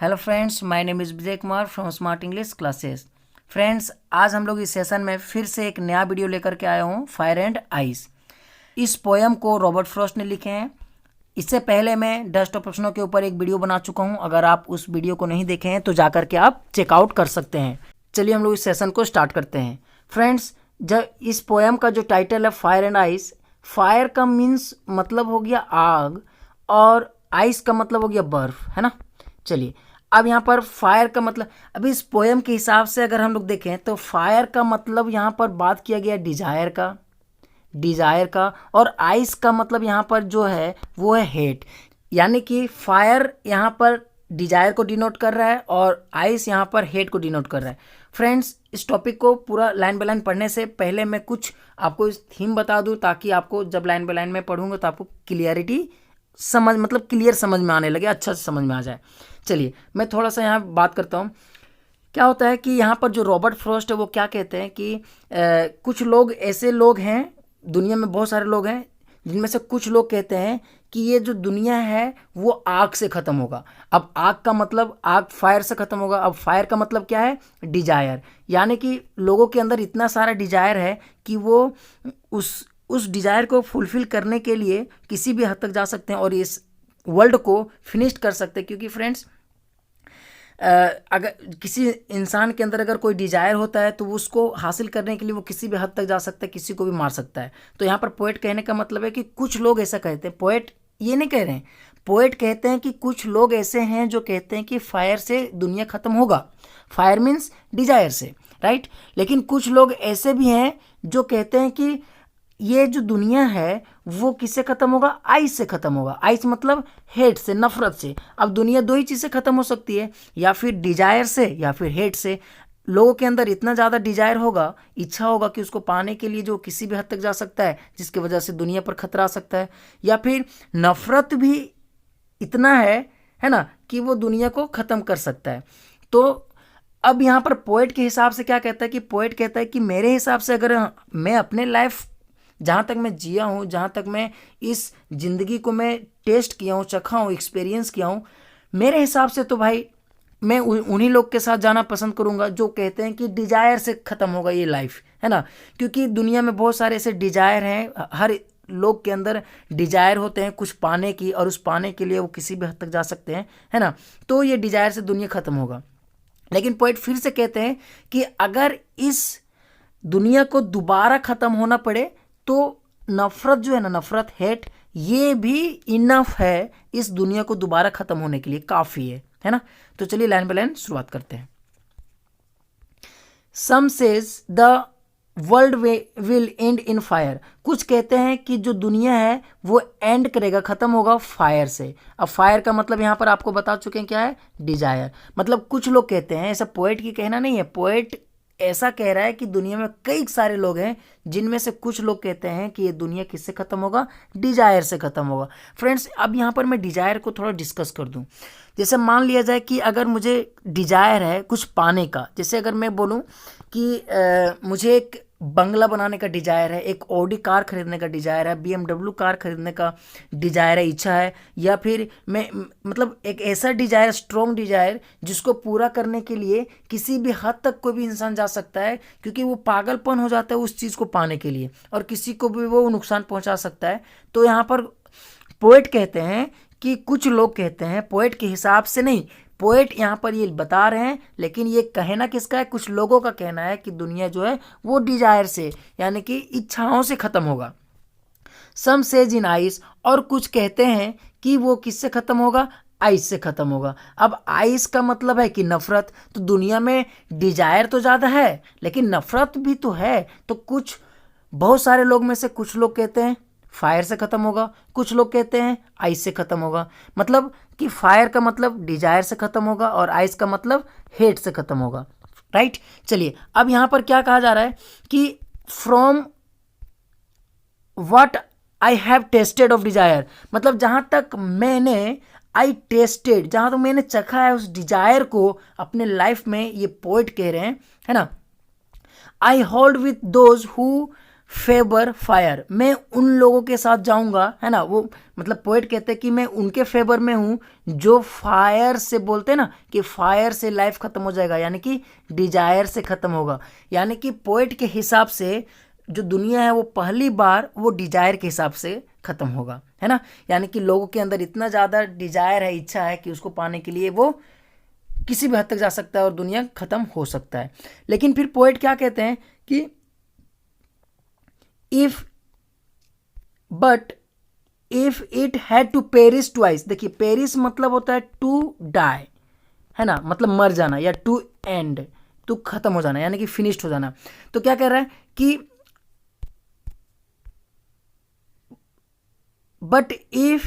Hello friends, my name is Vijay Kumar from smart English classes. Friends, आज हम लोग इस सेशन में फिर से एक नया वीडियो लेकर के आया हूँ, फायर एंड आइस। इस पोयम को रॉबर्ट फ्रॉस्ट ने लिखे हैं। इससे पहले मैं डस्ट और प्रश्नों के ऊपर एक वीडियो बना चुका हूँ। अगर आप उस वीडियो को नहीं देखे हैं तो जाकर के आप चेकआउट कर सकते हैं। चलिए हम लोग इस सेशन को स्टार्ट करते हैं। फ्रेंड्स, जब इस पोयम का जो टाइटल है फायर एंड आइस, फायर का मीन्स मतलब हो गया आग और आइस का मतलब हो गया बर्फ, है ना। चलिए, अब यहाँ पर फायर का मतलब, अभी इस पोयम के हिसाब से अगर हम लोग देखें तो फायर का मतलब यहाँ पर बात किया गया डिजायर का और आइस का मतलब यहाँ पर जो है वो है हेट। यानी कि फायर यहाँ पर डिजायर को डिनोट कर रहा है और आइस यहाँ पर हेट को डिनोट कर रहा है। फ्रेंड्स, इस टॉपिक को पूरा लाइन बाय लाइन पढ़ने से पहले मैं कुछ आपको इस थीम बता दूं, ताकि आपको जब लाइन बाय लाइन में पढ़ूंगा तो आपको क्लियरिटी समझ मतलब क्लियर समझ में आने लगे, अच्छा से समझ में आ जाए। चलिए मैं थोड़ा सा यहाँ बात करता हूँ। क्या होता है कि यहाँ पर जो रॉबर्ट फ्रॉस्ट है वो क्या कहते हैं कि कुछ लोग ऐसे लोग हैं, दुनिया में बहुत सारे लोग हैं, जिनमें से कुछ लोग कहते हैं कि ये जो दुनिया है वो आग से ख़त्म होगा। अब आग का मतलब, आग फायर से ख़त्म होगा। अब फायर का मतलब क्या है? डिजायर। यानी कि लोगों के अंदर इतना सारा डिजायर है कि वो उस डिजायर को फुलफिल करने के लिए किसी भी हद तक जा सकते हैं और इस वर्ल्ड को फिनिश कर सकते हैं। क्योंकि फ्रेंड्स, अगर किसी इंसान के अंदर अगर कोई डिजायर होता है तो उसको हासिल करने के लिए वो किसी भी हद तक जा सकता है, किसी को भी मार सकता है। तो यहाँ पर पोएट कहने का मतलब है कि कुछ लोग ऐसा कहते हैं। पोएट ये नहीं कह रहे हैं, पोएट कहते हैं कि कुछ लोग ऐसे हैं जो कहते हैं कि फायर से दुनिया ख़त्म होगा। फायर मीन्स डिजायर से, राइट। लेकिन कुछ लोग ऐसे भी हैं जो कहते हैं कि ये जो दुनिया है वो किससे खत्म होगा? आइस से खत्म होगा। आइस मतलब हेट से, नफरत से। अब दुनिया दो ही चीज़ से खत्म हो सकती है, या फिर डिजायर से या फिर हेट से। लोगों के अंदर इतना ज़्यादा डिजायर होगा, इच्छा होगा कि उसको पाने के लिए जो किसी भी हद तक जा सकता है, जिसकी वजह से दुनिया पर खतरा आ सकता है। या फिर नफरत भी इतना है ना, कि वो दुनिया को ख़त्म कर सकता है। तो अब यहाँ पर पोएट के हिसाब से क्या कहता है कि पोएट कहता है कि मेरे हिसाब से अगर मैं अपने लाइफ, जहाँ तक मैं जिया हूँ, जहाँ तक मैं इस ज़िंदगी को मैं टेस्ट किया हूँ, चखा हूँ, एक्सपीरियंस किया हूँ, मेरे हिसाब से तो भाई मैं उन्हीं लोग के साथ जाना पसंद करूँगा जो कहते हैं कि डिजायर से ख़त्म होगा ये लाइफ, है ना। क्योंकि दुनिया में बहुत सारे ऐसे डिजायर हैं, हर लोग के अंदर डिजायर होते हैं कुछ पाने की, और उस पाने के लिए वो किसी भी हद तक जा सकते हैं, है ना। तो ये डिजायर से दुनिया ख़त्म होगा। लेकिन पोइट फिर से कहते हैं कि अगर इस दुनिया को दोबारा ख़त्म होना पड़े तो नफ़रत जो है ना, नफ़रत, हेट, ये भी इनफ है इस दुनिया को दोबारा ख़त्म होने के लिए, काफ़ी है ना। तो चलिए लाइन बाय लाइन शुरुआत करते हैं। Some says the world will end in fire. कुछ कहते हैं कि जो दुनिया है वो एंड करेगा, ख़त्म होगा फायर से। अब फायर का मतलब यहाँ पर आपको बता चुके हैं क्या है? डिजायर। मतलब कुछ लोग कहते हैं, ऐसा पोएट की कहना नहीं है, पोएट ऐसा कह रहा है कि दुनिया में कई सारे लोग हैं जिनमें से कुछ लोग कहते हैं कि ये दुनिया किससे ख़त्म होगा? डिजायर से ख़त्म होगा। फ्रेंड्स, अब यहाँ पर मैं डिजायर को थोड़ा डिस्कस कर दूँ। जैसे मान लिया जाए कि अगर मुझे डिजायर है कुछ पाने का, जैसे अगर मैं बोलूँ कि मुझे एक बंगला बनाने का डिजायर है, एक ऑडी कार खरीदने का डिजायर है, BMW कार खरीदने का डिजायर है, इच्छा है, या फिर मैं मतलब एक ऐसा डिजायर, स्ट्रॉन्ग डिजायर, जिसको पूरा करने के लिए किसी भी हद तक कोई भी इंसान जा सकता है, क्योंकि वो पागलपन हो जाता है उस चीज़ को पाने के लिए, और किसी को भी वो नुकसान पहुंचा सकता है। तो यहाँ पर पोएट कहते हैं कि कुछ लोग कहते हैं, पोएट के हिसाब से नहीं, पोएट यहाँ पर ये बता रहे हैं, लेकिन ये कहना किसका है? कुछ लोगों का कहना है कि दुनिया जो है वो डिजायर से, यानी कि इच्छाओं से ख़त्म होगा। सम सेज इन आइस, और कुछ कहते हैं कि वो किससे ख़त्म होगा? आइस से ख़त्म होगा। अब आइस का मतलब है कि नफ़रत। तो दुनिया में डिजायर तो ज़्यादा है लेकिन नफ़रत भी तो है। तो कुछ, बहुत सारे लोग में से कुछ लोग कहते हैं फायर से ख़त्म होगा, कुछ लोग कहते हैं आइस से ख़त्म होगा। मतलब कि फायर का मतलब डिजायर से ख़त्म होगा और आइस का मतलब हेट से ख़त्म होगा, राइट। चलिए, अब यहाँ पर क्या कहा जा रहा है कि from what I have tested of desire, मतलब जहाँ तक मैंने, आई टेस्टेड, जहाँ तक मैंने चखा है उस डिजायर को अपने लाइफ में, ये पोएट कह रहे हैं, है ना। I hold with those who favour fire, मैं उन लोगों के साथ जाऊंगा, है ना। वो मतलब पोएट कहते हैं कि मैं उनके फेवर में हूँ जो फायर से, बोलते हैं ना कि फायर से लाइफ खत्म हो जाएगा, यानी कि डिजायर से खत्म होगा। यानी कि पोएट के हिसाब से जो दुनिया है वो पहली बार वो डिजायर के हिसाब से खत्म होगा, है ना। यानी कि लोगों के अंदर इतना ज़्यादा डिजायर है, इच्छा है कि उसको पाने के लिए वो किसी भी हद तक जा सकता है और दुनिया खत्म हो सकता है। लेकिन फिर पोएट क्या कहते हैं कि if but if it had to perish twice, देखिए पेरिस मतलब होता है टू डाई, है ना, मतलब मर जाना, या टू एंड, टू खत्म हो जाना, यानी कि फिनिश्ड हो जाना। तो क्या कह रहा है कि but if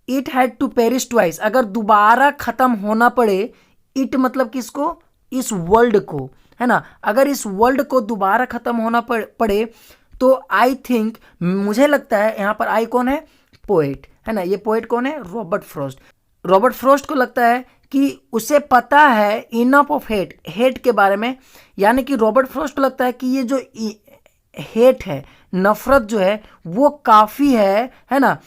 it had to perish twice, अगर दोबारा खत्म होना पड़े, इट मतलब किसको, इस वर्ल्ड को, है ना, अगर इस वर्ल्ड को दोबारा खत्म होना पड़े तो आई थिंक, मुझे लगता है, यहाँ पर आई कौन है, पोएट, है ना। ये पोएट कौन है, रॉबर्ट फ्रॉस्ट। रॉबर्ट फ्रॉस्ट को लगता है कि उसे पता है इनफ ऑफ हेट, हेट के बारे में, यानी कि रॉबर्ट फ्रॉस्ट को लगता है कि ये जो हेट है, नफरत जो है वो काफ़ी है ना,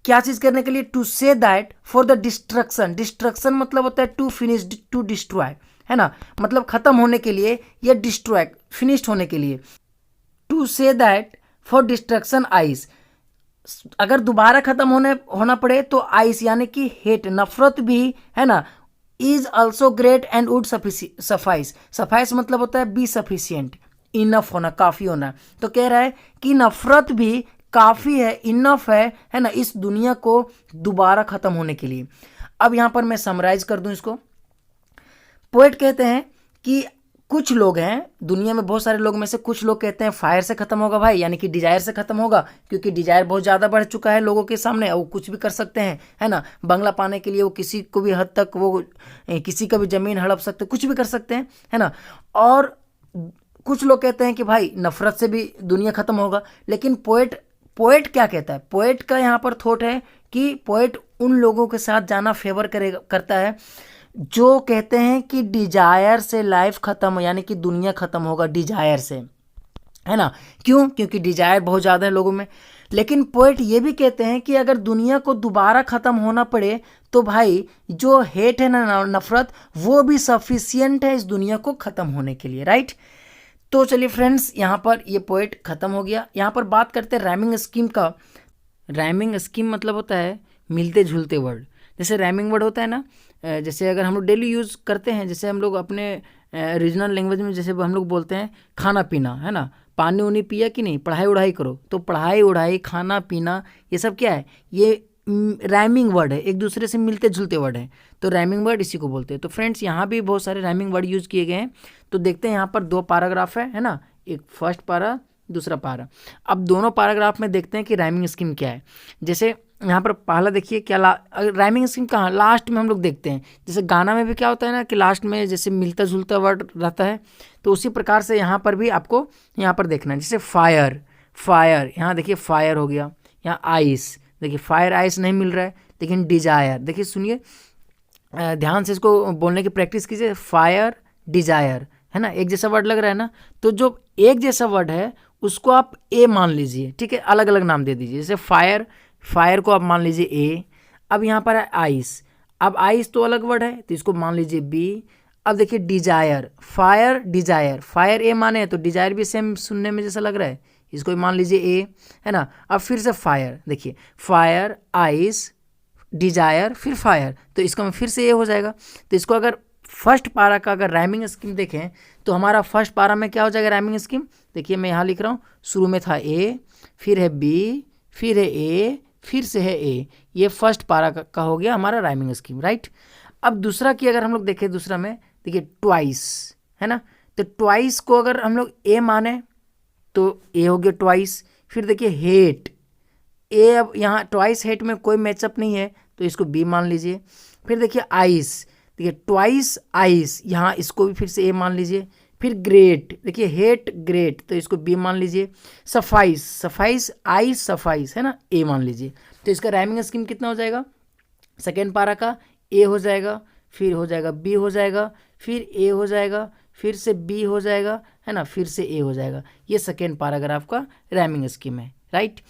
क्या चीज़ करने के लिए, to say that for the destruction, destruction मतलब होता है टू फिनिश, टू डिस्ट्रॉय, है ना, मतलब खत्म होने के लिए या डिस्ट्रॉय, फिनिश्ड होने के लिए। To say that for destruction ice, अगर दोबारा खत्म होना पड़े तो आइस यानी कि हेट, नफरत भी, है ना, is also great and would suffice, suffice मतलब होता है बी सफिशियंट, इनफ होना, काफ़ी होना। तो कह रहा है कि नफरत भी काफ़ी है, इनफ है ना, इस दुनिया को दोबारा खत्म होने के लिए। अब यहाँ पर मैं समराइज कर दूं इसको। पोएट कहते हैं कि कुछ लोग हैं दुनिया में, बहुत सारे लोग में से कुछ लोग कहते हैं फायर से खत्म होगा भाई, यानी कि डिजायर से खत्म होगा, क्योंकि डिजायर बहुत ज़्यादा बढ़ चुका है लोगों के सामने, वो कुछ भी कर सकते हैं, है ना, बंगला पाने के लिए वो किसी को भी हद तक, वो किसी का भी ज़मीन हड़प सकते, कुछ भी कर सकते हैं, है ना। और कुछ लोग कहते हैं कि भाई नफरत से भी दुनिया खत्म होगा। लेकिन पोएट क्या कहता है, पोएट का यहाँ पर थॉट है कि पोएट उन लोगों के साथ जाना फेवर करता है जो कहते हैं कि डिजायर से लाइफ खत्म हो, यानी कि दुनिया खत्म होगा डिजायर से, है ना। क्यों, क्योंकि डिजायर बहुत ज़्यादा है लोगों में। लेकिन पोएट ये भी कहते हैं कि अगर दुनिया को दोबारा ख़त्म होना पड़े तो भाई जो हेट है ना, नफरत, वो भी सफिशियंट है इस दुनिया को ख़त्म होने के लिए, राइट। तो चलिए फ्रेंड्स, यहाँ पर ये पोएट ख़त्म हो गया। यहाँ पर बात करते हैं राइमिंग स्कीम का। राइमिंग स्कीम मतलब होता है मिलते जुलते वर्ड। जैसे राइमिंग वर्ड होता है ना, जैसे अगर हम लोग डेली यूज़ करते हैं, जैसे हम लोग अपने रीजनल लैंग्वेज में जैसे हम लोग बोलते हैं खाना पीना, है ना, पानी उनी पिया कि नहीं, पढ़ाई उढ़ाई करो, तो पढ़ाई उढ़ाई, खाना पीना, ये सब क्या है, ये राइमिंग वर्ड है, एक दूसरे से मिलते जुलते वर्ड है, तो राइमिंग वर्ड इसी को बोलते हैं। तो फ्रेंड्स यहाँ भी बहुत सारे राइमिंग वर्ड यूज़ किए गए हैं। तो देखते हैं यहाँ पर 2 पैराग्राफ है ना, एक फर्स्ट पारा, दूसरा पारा। अब दोनों पैराग्राफ में देखते हैं कि राइमिंग स्कीम क्या है। जैसे यहाँ पर पहला देखिए क्या राइमिंग स्कीम कहाँ, लास्ट में हम लोग देखते हैं। जैसे गाना में भी क्या होता है ना कि लास्ट में जैसे मिलता जुलता वर्ड रहता है, तो उसी प्रकार से यहाँ पर भी आपको यहाँ पर देखना है। जैसे फायर, फायर, यहाँ देखिए फायर हो गया। यहाँ आइस, देखिए फायर आइस नहीं मिल रहा है, लेकिन डिजायर, देखिए सुनिए, ध्यान से इसको बोलने की प्रैक्टिस कीजिए। फायर, डिजायर, है ना, एक जैसा वर्ड लग रहा है ना, तो जो एक जैसा वर्ड है उसको आप ए मान लीजिए, ठीक है, अलग अलग नाम दे दीजिए। जैसे फायर, फायर को आप मान लीजिए ए। अब यहाँ पर है आइस, अब आइस तो अलग वर्ड है तो इसको मान लीजिए बी। अब देखिए डिजायर, फायर डिजायर, फायर ए माने तो डिजायर भी सेम सुनने में जैसा लग रहा है, इसको भी मान लीजिए ए, है ना। अब फिर से फायर, देखिए फायर, आइस, डिजायर, फिर फायर, तो इसका में फिर से ए हो जाएगा। तो इसको अगर फर्स्ट पारा का अगर राइमिंग स्कीम देखें तो हमारा फर्स्ट पारा में क्या हो जाएगा राइमिंग स्कीम, देखिए मैं यहाँ लिख रहा हूँ, शुरू में था ए, फिर है बी, फिर है ए, फिर से है ए, ये फर्स्ट पारा का हो गया हमारा राइमिंग स्कीम, राइट। अब दूसरा की अगर हम लोग देखें, दूसरा में देखिए ट्वाइस, है ना, तो ट्वाइस को अगर हम लोग ए माने तो ए हो गया ट्वाइस। फिर देखिए हेट, ए, अब यहाँ ट्वाइस हेट में कोई मैचअप नहीं है तो इसको बी मान लीजिए। फिर देखिए आइस, देखिए ट्वाइस आइस, यहाँ इसको भी फिर से ए मान लीजिए। फिर ग्रेट, देखिए हेट ग्रेट, तो इसको बी मान लीजिए। सफाइस, सफाइस आइस सफाइस, है ना, ए मान लीजिए। तो इसका राइमिंग स्कीम कितना हो जाएगा, सेकेंड पारा का ए हो जाएगा, फिर हो जाएगा बी हो जाएगा, फिर ए हो जाएगा, फिर से बी हो जाएगा, है ना, फिर से ए हो जाएगा। ये सेकेंड पैराग्राफ का राइमिंग स्कीम है, राइट।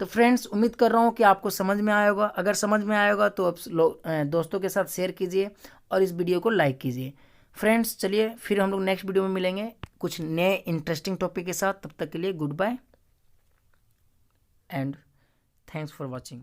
तो फ्रेंड्स, उम्मीद कर रहा हूँ कि आपको समझ में आया होगा। अगर समझ में आया होगा तो आप दोस्तों के साथ शेयर कीजिए और इस वीडियो को लाइक कीजिए। फ्रेंड्स, चलिए फिर हम लोग नेक्स्ट वीडियो में मिलेंगे कुछ नए इंटरेस्टिंग टॉपिक के साथ। तब तक के लिए goodbye and thanks for watching.